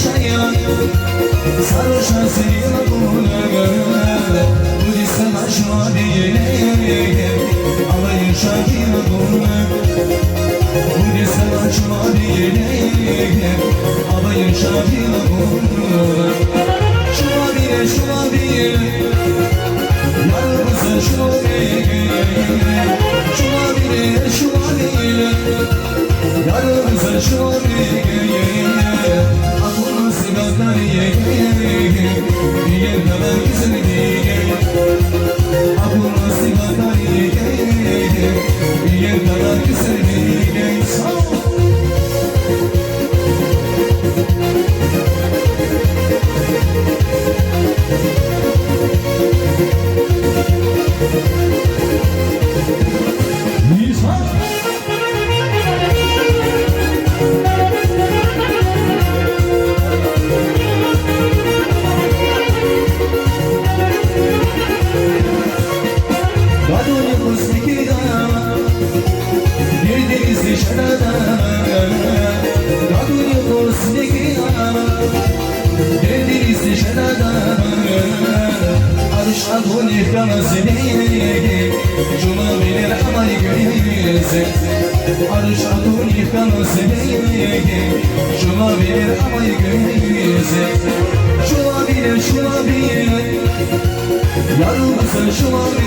şaya sarhoşa seni buna bu dizsem aşma diye alayı şakir buna bu dizsem aşma diye alayı şakir buna şuna bile yarımızı şuna bile yarımızı şuna bile aklımı sıkaklar diye kadar güzel diye aklımı sıkaklar diye kadar güzel diye sağ ol. Arşadun yıkanasını Cuma bilir amay göğüze Arşadun yıkanasını Cuma bilir amay göğüze Cuma bilir Yarımızın şuna bilir